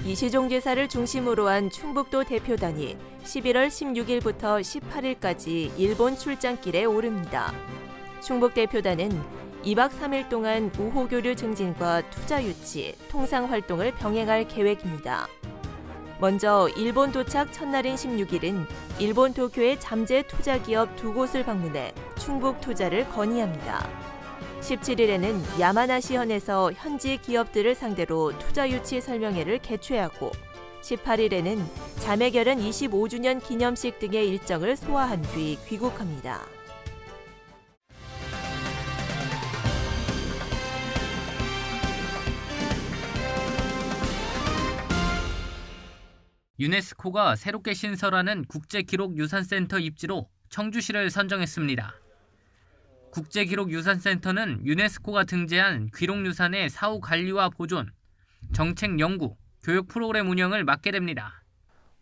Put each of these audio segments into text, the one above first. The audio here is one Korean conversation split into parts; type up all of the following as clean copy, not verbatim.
이시종 지사를 중심으로 한 충북도 대표단이 11월 16일부터 18일까지 일본 출장길에 오릅니다. 충북 대표단은 2박 3일 동안 우호교류 증진과 투자 유치, 통상 활동을 병행할 계획입니다. 먼저 일본 도착 첫날인 16일은 일본 도쿄의 잠재 투자 기업 2곳을 방문해 충북 투자를 건의합니다. 17일에는 야마나시현에서 현지 기업들을 상대로 투자 유치 설명회를 개최하고 18일에는 자매결연 25주년 기념식 등의 일정을 소화한 뒤 귀국합니다. 유네스코가 새롭게 신설하는 국제기록유산센터 입지로 청주시를 선정했습니다. 국제기록유산센터는 유네스코가 등재한 기록유산의 사후 관리와 보존, 정책 연구, 교육 프로그램 운영을 맡게 됩니다.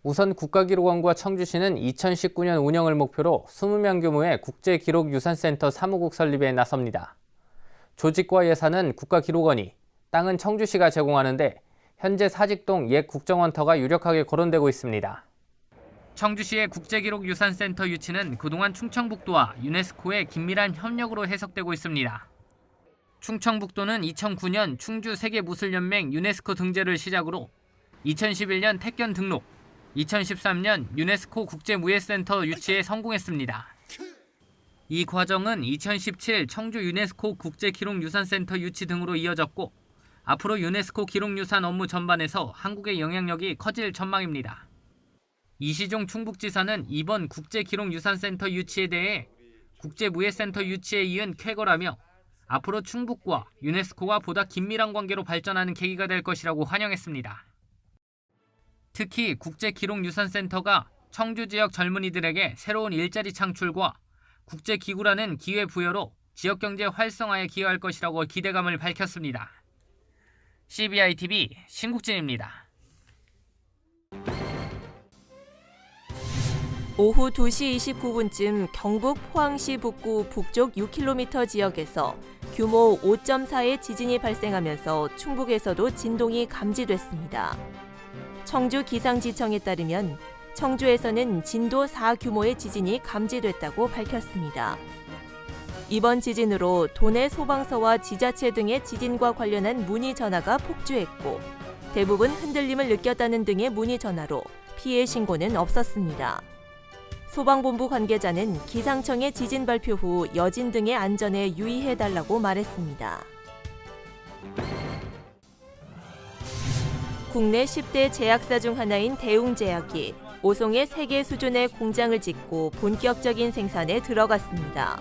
우선 국가기록원과 청주시는 2019년 운영을 목표로 20명 규모의 국제기록유산센터 사무국 설립에 나섭니다. 조직과 예산은 국가기록원이, 땅은 청주시가 제공하는데 현재 사직동 옛 국정원터가 유력하게 거론되고 있습니다. 청주시의 국제기록유산센터 유치는 그동안 충청북도와 유네스코의 긴밀한 협력으로 해석되고 있습니다. 충청북도는 2009년 충주 세계무술연맹 유네스코 등재를 시작으로 2011년 택견 등록, 2013년 유네스코 국제무예센터 유치에 성공했습니다. 이 과정은 2017 청주 유네스코 국제기록유산센터 유치 등으로 이어졌고 앞으로 유네스코 기록유산 업무 전반에서 한국의 영향력이 커질 전망입니다. 이시종 충북지사는 이번 국제기록유산센터 유치에 대해 국제무예센터 유치에 이은 쾌거라며 앞으로 충북과 유네스코가 보다 긴밀한 관계로 발전하는 계기가 될 것이라고 환영했습니다. 특히 국제기록유산센터가 청주 지역 젊은이들에게 새로운 일자리 창출과 국제기구라는 기회 부여로 지역경제 활성화에 기여할 것이라고 기대감을 밝혔습니다. CBI-TV 신국진입니다. 오후 2시 29분쯤 경북 포항시 북구 북쪽 6km 지역에서 규모 5.4의 지진이 발생하면서 충북에서도 진동이 감지됐습니다. 청주 기상지청에 따르면 청주에서는 진도 4 규모의 지진이 감지됐다고 밝혔습니다. 이번 지진으로 도내 소방서와 지자체 등의 지진과 관련한 문의 전화가 폭주했고 대부분 흔들림을 느꼈다는 등의 문의 전화로 피해 신고는 없었습니다. 소방본부 관계자는 기상청의 지진 발표 후 여진 등의 안전에 유의해달라고 말했습니다. 국내 10대 제약사 중 하나인 대웅제약이 오송에 세계 수준의 공장을 짓고 본격적인 생산에 들어갔습니다.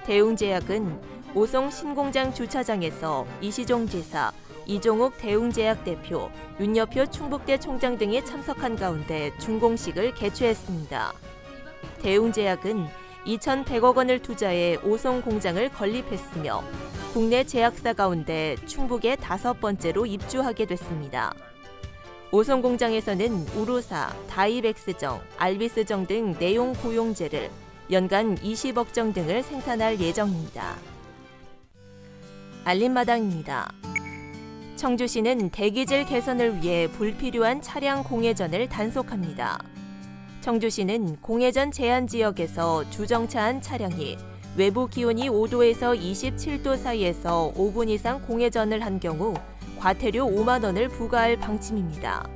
대웅제약은 오송 신공장 주차장에서 이시종 지사, 이종욱 대웅제약 대표, 윤여표 충북대 총장 등이 참석한 가운데 준공식을 개최했습니다. 대웅제약은 2,100억 원을 투자해 오송 공장을 건립했으며 국내 제약사 가운데 충북에 5번째로 입주하게 됐습니다. 오송 공장에서는 우루사, 다이백스정, 알비스정 등 내용 고용제를 연간 20억 정 등을 생산할 예정입니다. 알림마당입니다. 청주시는 대기질 개선을 위해 불필요한 차량 공회전을 단속합니다. 청주시는 공회전 제한 지역에서 주정차한 차량이 외부 기온이 5도에서 27도 사이에서 5분 이상 공회전을 한 경우 과태료 5만 원을 부과할 방침입니다.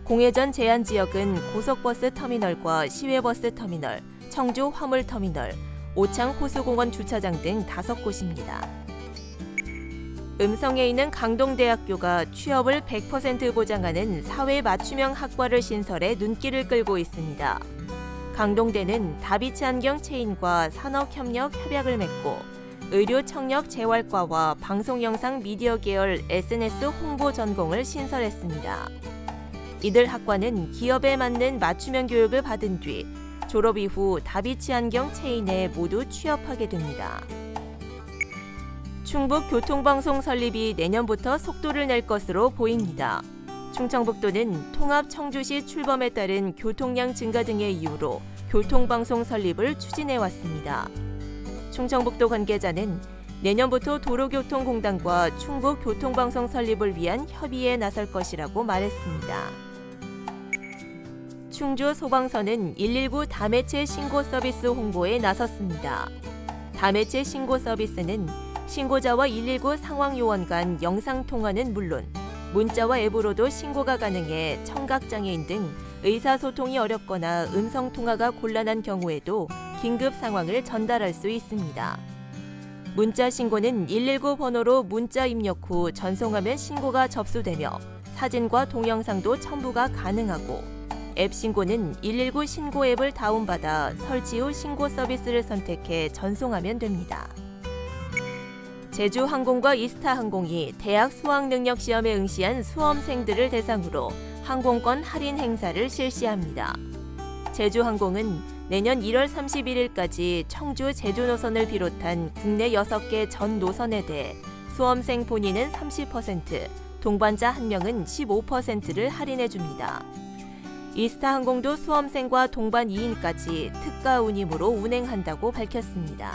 공회전 제한 지역은 고속버스 터미널과 시외버스 터미널, 청주 화물터미널, 오창 호수공원 주차장 등 5곳입니다. 음성에 있는 강동대학교가 취업을 100% 보장하는 사회 맞춤형 학과를 신설해 눈길을 끌고 있습니다. 강동대는 다비치 안경 체인과 산업협력 협약을 맺고 의료 청력 재활과와 방송영상 미디어 계열 SNS 홍보 전공을 신설했습니다. 이들 학과는 기업에 맞는 맞춤형 교육을 받은 뒤 졸업 이후 다비치 안경 체인에 모두 취업하게 됩니다. 충북 교통방송 설립이 내년부터 속도를 낼 것으로 보입니다. 충청북도는 통합 청주시 출범에 따른 교통량 증가 등의 이유로 교통방송 설립을 추진해왔습니다. 충청북도 관계자는 내년부터 도로교통공단과 충북교통방송 설립을 위한 협의에 나설 것이라고 말했습니다. 충주 소방서는 119 다매체 신고 서비스 홍보에 나섰습니다. 다매체 신고 서비스는 신고자와 119 상황요원 간 영상통화는 물론 문자와 앱으로도 신고가 가능해 청각장애인 등 의사소통이 어렵거나 음성통화가 곤란한 경우에도 긴급 상황을 전달할 수 있습니다. 문자 신고는 119 번호로 문자 입력 후 전송하면 신고가 접수되며 사진과 동영상도 첨부가 가능하고 앱 신고는 119 신고 앱을 다운받아 설치 후 신고 서비스를 선택해 전송하면 됩니다. 제주항공과 이스타항공이 대학 수학능력시험에 응시한 수험생들을 대상으로 항공권 할인 행사를 실시합니다. 제주항공은 내년 1월 31일까지 청주 제주 노선을 비롯한 국내 6개 전 노선에 대해 수험생 본인은 30%, 동반자 1명은 15%를 할인해 줍니다. 이스타항공도 수험생과 동반 2인까지 특가 운임으로 운행한다고 밝혔습니다.